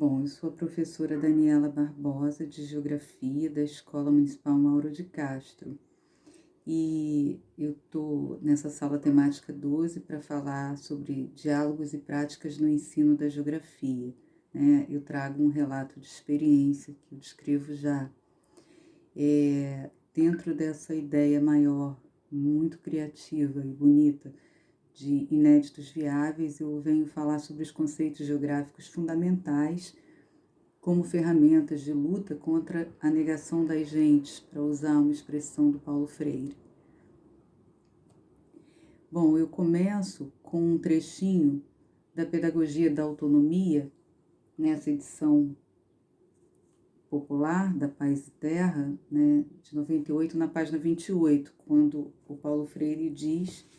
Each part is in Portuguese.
Bom, eu sou a professora Daniela Barbosa, de Geografia, da Escola Municipal Mauro de Castro. E eu estou nessa sala temática 12 para falar sobre diálogos e práticas no ensino da geografia, né? Eu trago um relato de experiência que eu descrevo já. Dentro dessa ideia maior, muito criativa e bonita, de inéditos viáveis, eu venho falar sobre os conceitos geográficos fundamentais como ferramentas de luta contra a negação das gentes, para usar uma expressão do Paulo Freire. Bom, eu começo com um trechinho da Pedagogia da Autonomia, nessa edição popular da Paz e Terra, né, de 98, na página 28, quando o Paulo Freire diz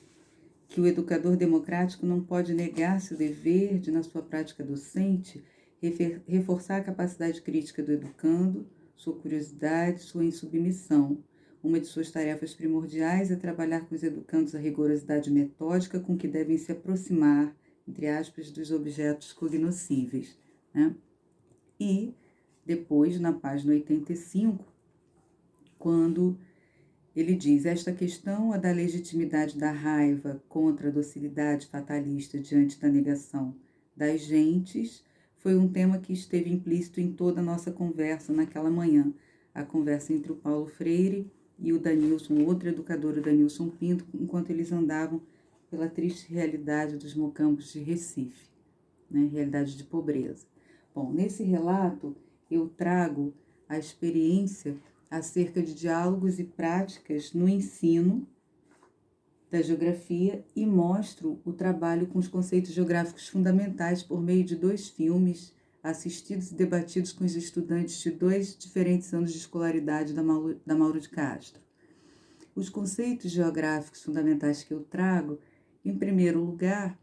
que o educador democrático não pode negar seu dever de, na sua prática docente, reforçar a capacidade crítica do educando, sua curiosidade, sua insubmissão. Uma de suas tarefas primordiais é trabalhar com os educandos a rigorosidade metódica com que devem se aproximar, entre aspas, dos objetos cognoscíveis, né? E depois, na página 85, quando ele diz: esta questão, a da legitimidade da raiva contra a docilidade fatalista diante da negação das gentes, foi um tema que esteve implícito em toda a nossa conversa naquela manhã, a conversa entre o Paulo Freire e o Danilson, outro educador, o Danilson Pinto, enquanto eles andavam pela triste realidade dos mocambos de Recife, né, realidade de pobreza. Bom, nesse relato eu trago a experiência acerca de diálogos e práticas no ensino da geografia e mostro o trabalho com os conceitos geográficos fundamentais por meio de 2 filmes assistidos e debatidos com os estudantes de 2 diferentes anos de escolaridade da Mauro de Castro. Os conceitos geográficos fundamentais que eu trago, em primeiro lugar,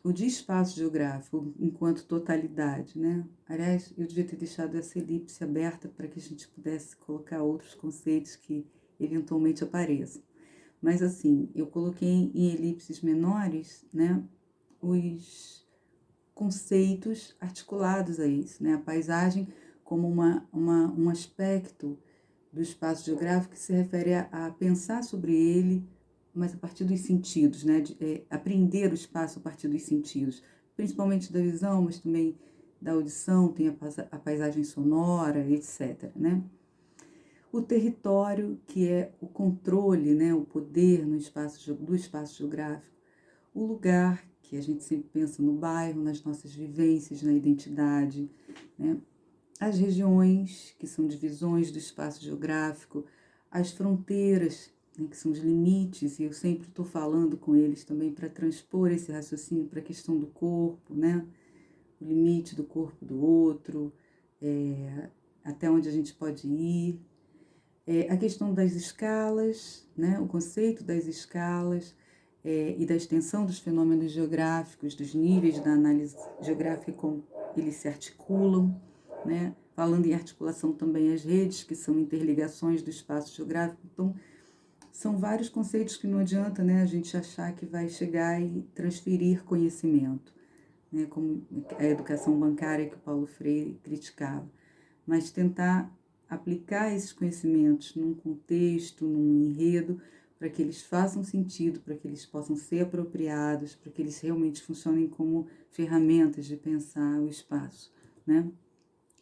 o de espaço geográfico enquanto totalidade, né? Aliás, eu devia ter deixado essa elipse aberta para que a gente pudesse colocar outros conceitos que eventualmente apareçam. Mas assim, eu coloquei em elipses menores, né, os conceitos articulados a isso, né? A paisagem como um aspecto do espaço geográfico que se refere a pensar sobre ele, mas a partir dos sentidos, né? Apreender o espaço a partir dos sentidos, principalmente da visão, mas também da audição, tem a paisagem sonora, etc., né? O território, que é o controle, né? O poder no do espaço geográfico. O lugar, que a gente sempre pensa no bairro, nas nossas vivências, na identidade, né? As regiões, que são divisões do espaço geográfico, as fronteiras, né, que são os limites, e eu sempre estou falando com eles também para transpor esse raciocínio para a questão do corpo, né? O limite do corpo do outro, até onde a gente pode ir. A questão das escalas, né? O conceito das escalas e da extensão dos fenômenos geográficos, dos níveis da análise geográfica, como eles se articulam, né? Falando em articulação também as redes, que são interligações do espaço geográfico. Então, são vários conceitos que não adianta, né, a gente achar que vai chegar e transferir conhecimento, né, como a educação bancária que o Paulo Freire criticava, mas tentar aplicar esses conhecimentos num contexto, num enredo, para que eles façam sentido, para que eles possam ser apropriados, para que eles realmente funcionem como ferramentas de pensar o espaço, né?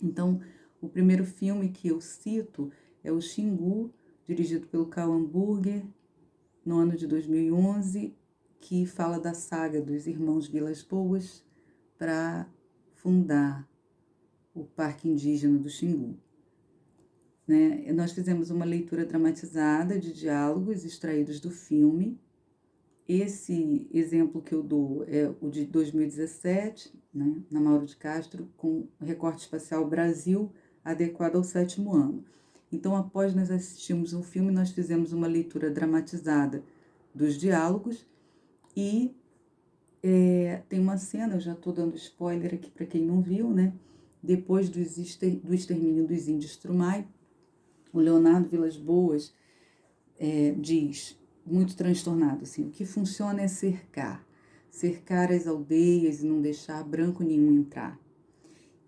Então, o primeiro filme que eu cito é o Xingu, dirigido pelo Karl Hamburger, no ano de 2011, que fala da saga dos irmãos Vilas Boas para fundar o Parque Indígena do Xingu. Né? Nós fizemos uma leitura dramatizada de diálogos extraídos do filme. Esse exemplo que eu dou é o de 2017, né, na Mauro de Castro, com recorte espacial Brasil, adequado ao 7º ano. Então, após nós assistirmos o filme, nós fizemos uma leitura dramatizada dos diálogos e tem uma cena, eu já estou dando spoiler aqui para quem não viu, né? Depois do extermínio dos índios Trumai, o Leonardo Vilas Boas diz, muito transtornado, assim, o que funciona é cercar as aldeias e não deixar branco nenhum entrar.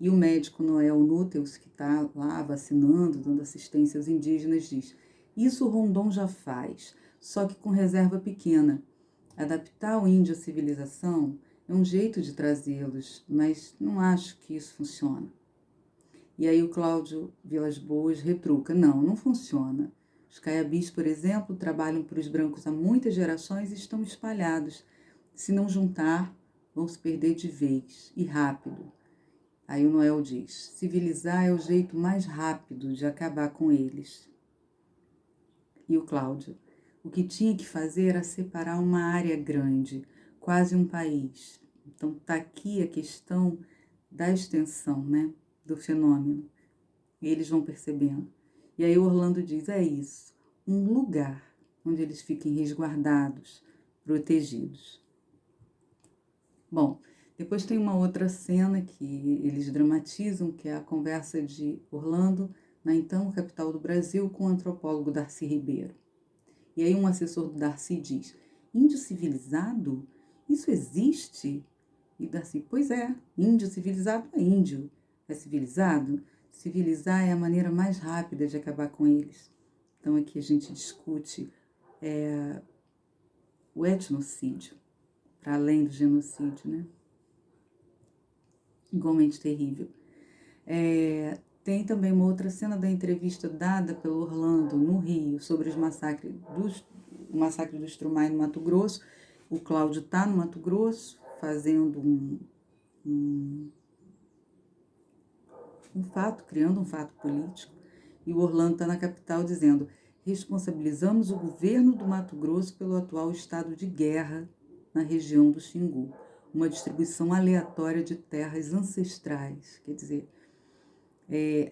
E o médico Noel Núteus, que está lá vacinando, dando assistência aos indígenas, diz: isso o Rondon já faz, só que com reserva pequena. Adaptar o índio à civilização é um jeito de trazê-los, mas não acho que isso funciona. E aí o Cláudio Vilas Boas retruca: não funciona. Os caiabis, por exemplo, trabalham para os brancos há muitas gerações e estão espalhados. Se não juntar, vão se perder de vez, e rápido. Aí o Noel diz: civilizar é o jeito mais rápido de acabar com eles. E o Cláudio: o que tinha que fazer era separar uma área grande, quase um país. Então está aqui a questão da extensão, né, do fenômeno. E eles vão percebendo. E aí o Orlando diz: é isso, um lugar onde eles fiquem resguardados, protegidos. Bom, depois tem uma outra cena que eles dramatizam, que é a conversa de Orlando na então capital do Brasil com o antropólogo Darcy Ribeiro. E aí um assessor do Darcy diz: índio civilizado? Isso existe? E Darcy: pois é, índio civilizado é índio. É civilizado? Civilizar é a maneira mais rápida de acabar com eles. Então aqui a gente discute o etnocídio, para além do genocídio, né? Igualmente terrível. Tem também uma outra cena da entrevista dada pelo Orlando no Rio sobre o massacre do Strumai no Mato Grosso. O Cláudio está no Mato Grosso fazendo um fato, criando um fato político, e o Orlando está na capital dizendo: responsabilizamos o governo do Mato Grosso pelo atual estado de guerra na região do Xingu, uma distribuição aleatória de terras ancestrais. Quer dizer,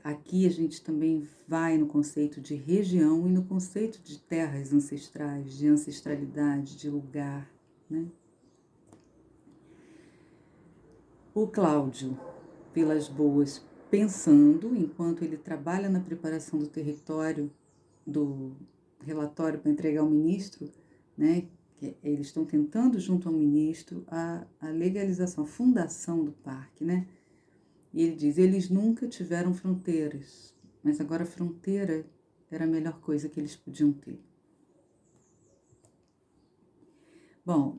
aqui a gente também vai no conceito de região e no conceito de terras ancestrais, de ancestralidade, de lugar, né? O Cláudio Vilas Boas, pensando, enquanto ele trabalha na preparação do território, do relatório para entregar ao ministro, né? Que eles estão tentando, junto ao ministro, a legalização, a fundação do parque, né? E ele diz: eles nunca tiveram fronteiras, mas agora a fronteira era a melhor coisa que eles podiam ter. Bom,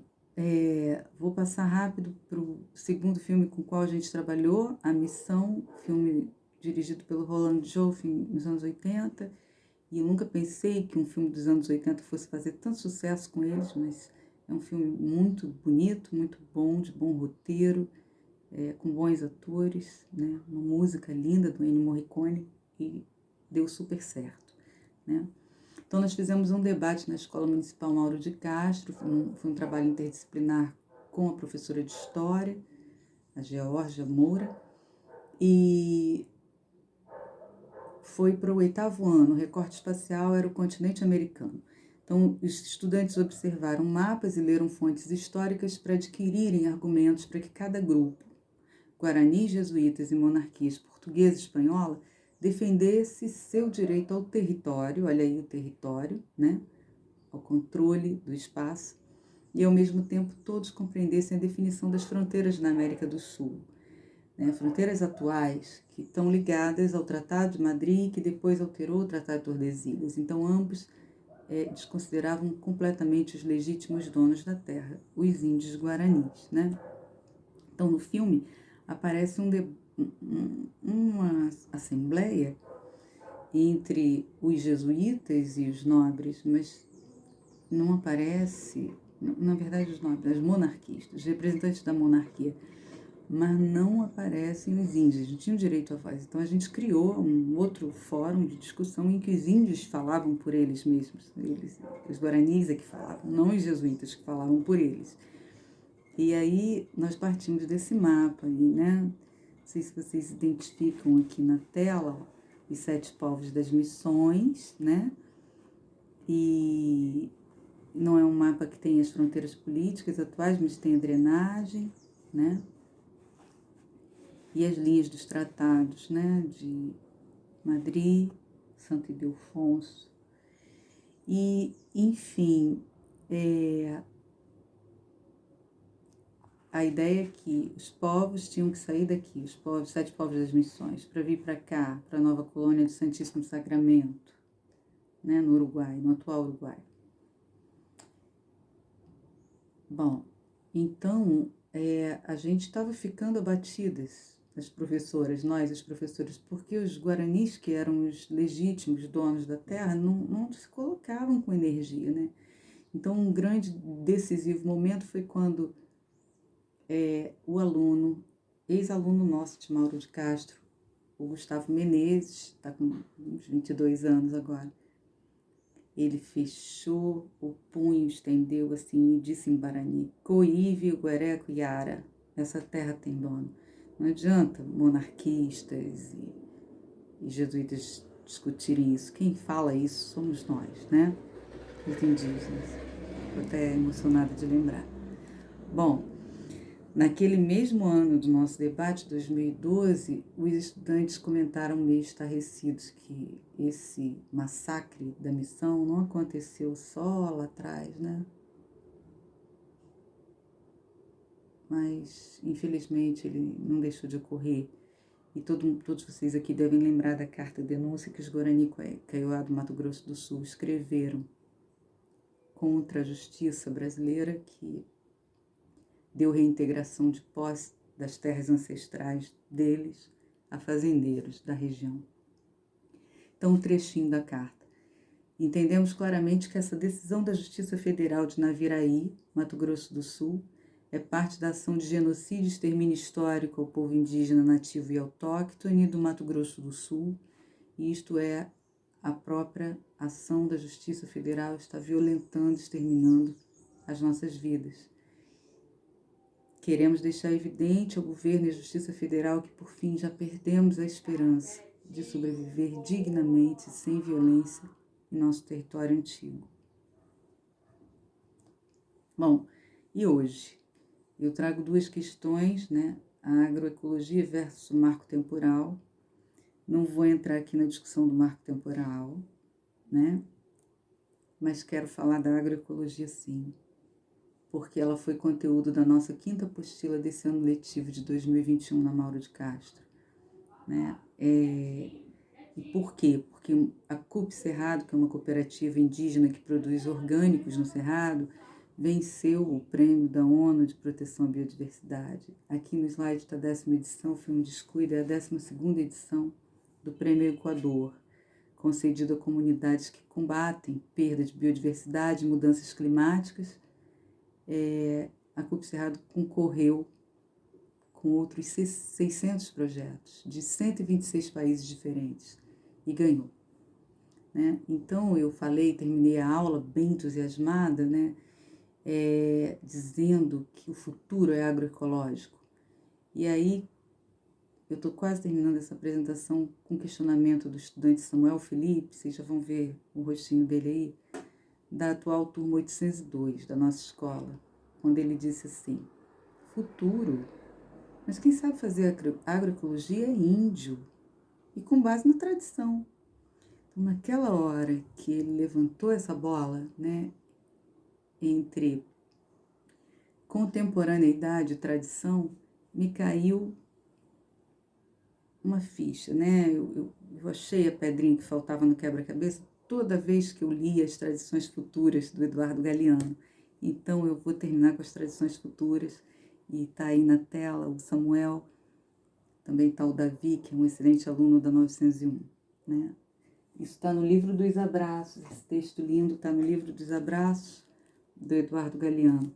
vou passar rápido para o segundo filme com o qual a gente trabalhou, A Missão, filme dirigido pelo Roland Joffé nos anos 80. E eu nunca pensei que um filme dos anos 80 fosse fazer tanto sucesso com eles, mas é um filme muito bonito, muito bom, de bom roteiro, com bons atores, né? Uma música linda do Ennio Morricone, e deu super certo, né? Então nós fizemos um debate na Escola Municipal Mauro de Castro, foi um trabalho interdisciplinar com a professora de História, a Geórgia Moura, e foi para o 8º ano, o recorte espacial era o continente americano. Então, os estudantes observaram mapas e leram fontes históricas para adquirirem argumentos para que cada grupo, guaranis, jesuítas e monarquias portuguesa e espanhola, defendesse seu direito ao território, olha aí o território, né? Ao controle do espaço, e ao mesmo tempo todos compreendessem a definição das fronteiras na América do Sul. Fronteiras atuais que estão ligadas ao Tratado de Madrid, que depois alterou o Tratado de Tordesilhas. Então, ambos desconsideravam completamente os legítimos donos da terra, os índios guaranis, né? Então, no filme, aparece uma assembleia entre os jesuítas e os nobres, mas não aparece, na verdade, os nobres, as monarquistas, os representantes da monarquia, mas não aparecem os índios, não tinham direito à voz. Então a gente criou um outro fórum de discussão em que os índios falavam por eles mesmos, os guaranis é que falavam, não os jesuítas que falavam por eles. E aí nós partimos desse mapa aí, né? Não sei se vocês identificam aqui na tela, ó, os 7 povos das missões, né? E não é um mapa que tem as fronteiras políticas atuais, mas tem a drenagem, né? E as linhas dos tratados, né, de Madrid, Santo Ildefonso. E, enfim, a ideia é que os povos tinham que sair daqui, os 7 povos das missões, para vir para cá, para a nova colônia do Santíssimo Sacramento, né, no Uruguai, no atual Uruguai. Bom, então a gente estava ficando abatidas, as professoras, nós, as professoras, porque os guaranis, que eram os legítimos donos da terra, não se colocavam com energia, né? Então, um grande decisivo momento foi quando o aluno, ex-aluno nosso de Mauro de Castro, o Gustavo Menezes, está com uns 22 anos agora, ele fechou o punho, estendeu assim e disse em Barani: Coíve, Guereco e Ara, essa terra tem dono. Não adianta monarquistas e jesuítas discutirem isso. Quem fala isso somos nós, né? Os indígenas. Estou até emocionada de lembrar. Bom, naquele mesmo ano do nosso debate, 2012, os estudantes comentaram meio estarrecidos que esse massacre da missão não aconteceu só lá atrás, né? Mas, infelizmente, ele não deixou de ocorrer. E todos vocês aqui devem lembrar da carta de denúncia que os Guarani Kaiowá do Mato Grosso do Sul escreveram contra a justiça brasileira, que deu reintegração de posse das terras ancestrais deles a fazendeiros da região. Então, um trechinho da carta. Entendemos claramente que essa decisão da Justiça Federal de Naviraí, Mato Grosso do Sul, é parte da ação de genocídio e extermínio histórico ao povo indígena nativo e autóctone do Mato Grosso do Sul, e isto é, a própria ação da Justiça Federal está violentando, exterminando as nossas vidas. Queremos deixar evidente ao governo e à Justiça Federal que, por fim, já perdemos a esperança de sobreviver dignamente, sem violência, em nosso território antigo. Bom, e hoje? Eu trago 2 questões, né? A agroecologia versus o marco temporal. Não vou entrar aqui na discussão do marco temporal, né? Mas quero falar da agroecologia sim, porque ela foi conteúdo da nossa 5ª apostila desse ano letivo de 2021 na Mauro de Castro, né? E por quê? Porque a CUP Cerrado, que é uma cooperativa indígena que produz orgânicos no Cerrado, venceu o prêmio da ONU de proteção à biodiversidade. Aqui no slide está a 10ª edição, foi um descuido, é a 12ª edição do Prêmio Equador, concedido a comunidades que combatem perda de biodiversidade e mudanças climáticas. A CUP Cerrado concorreu com outros 600 projetos de 126 países diferentes e ganhou, né? Então eu terminei a aula bem entusiasmada, né? Dizendo que o futuro é agroecológico. E aí eu estou quase terminando essa apresentação com questionamento do estudante Samuel Felipe, vocês já vão ver o rostinho dele aí, da atual turma 802 da nossa escola, quando ele disse assim: futuro? Mas quem sabe fazer agroecologia é índio, e com base na tradição. Então, naquela hora que ele levantou essa bola, né, entre contemporaneidade e tradição, me caiu uma ficha, né? Eu achei a pedrinha que faltava no quebra-cabeça toda vez que eu li as tradições futuras do Eduardo Galeano. Então, eu vou terminar com as tradições futuras, e está aí na tela o Samuel, também está o Davi, que é um excelente aluno da 901, né? Isso está no livro dos abraços, esse texto lindo está no livro dos abraços do Eduardo Galeano.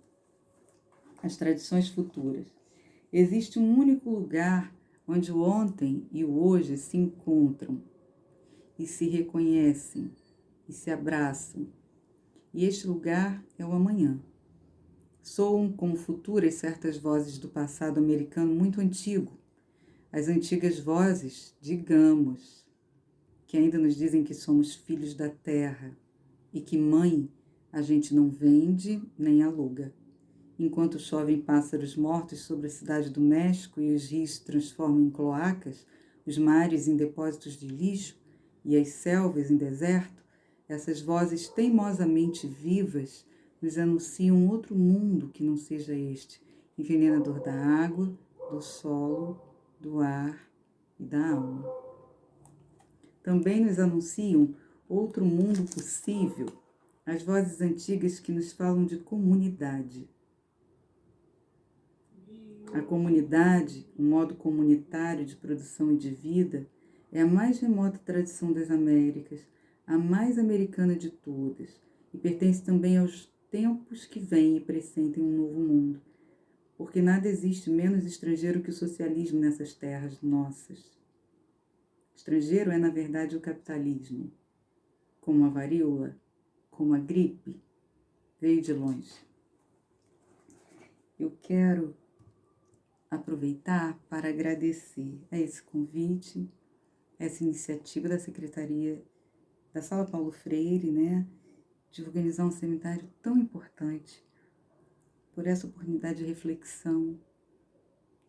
As tradições futuras. Existe um único lugar onde o ontem e o hoje se encontram e se reconhecem e se abraçam. E este lugar é o amanhã. Soam como futuras certas vozes do passado americano muito antigo. As antigas vozes, digamos, que ainda nos dizem que somos filhos da terra e que mãe a gente não vende nem aluga. Enquanto chovem pássaros mortos sobre a cidade do México e os rios se transformam em cloacas, os mares em depósitos de lixo e as selvas em deserto, essas vozes teimosamente vivas nos anunciam outro mundo que não seja este, envenenador da água, do solo, do ar e da alma. Também nos anunciam outro mundo possível, as vozes antigas que nos falam de comunidade. A comunidade, o modo comunitário de produção e de vida, é a mais remota tradição das Américas, a mais americana de todas, e pertence também aos tempos que vêm e pressentem um novo mundo, porque nada existe menos estrangeiro que o socialismo nessas terras nossas. Estrangeiro é, na verdade, o capitalismo, como a varíola, como a gripe, veio de longe. Eu quero aproveitar para agradecer a esse convite, essa iniciativa da Secretaria da Sala Paulo Freire, né, de organizar um seminário tão importante, por essa oportunidade de reflexão,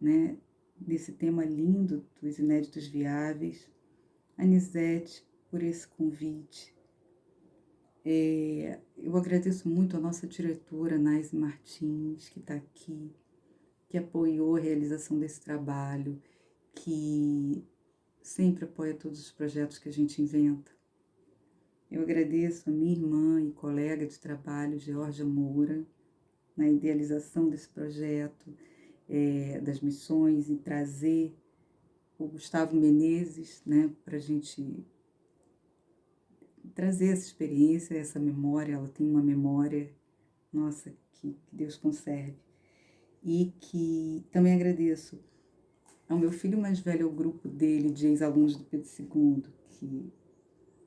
né, desse tema lindo dos inéditos viáveis. Anisete, por esse convite. Eu agradeço muito a nossa diretora, Naise Martins, que está aqui, que apoiou a realização desse trabalho, que sempre apoia todos os projetos que a gente inventa. Eu agradeço a minha irmã e colega de trabalho, Georgia Moura, na idealização desse projeto, das missões, e trazer o Gustavo Menezes, né, para a gente trazer essa experiência, essa memória. Ela tem uma memória, nossa, que Deus conserve. E que também agradeço ao meu filho mais velho, ao grupo dele, de ex-alunos do Pedro II, que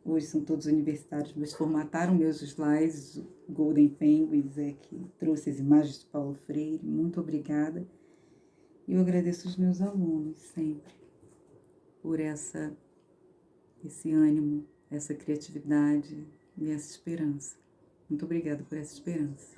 hoje são todos universitários, mas formataram meus slides. O Golden Penguins que trouxe as imagens do Paulo Freire. Muito obrigada. E eu agradeço os meus alunos sempre por esse ânimo, essa criatividade e essa esperança. Muito obrigada por essa esperança.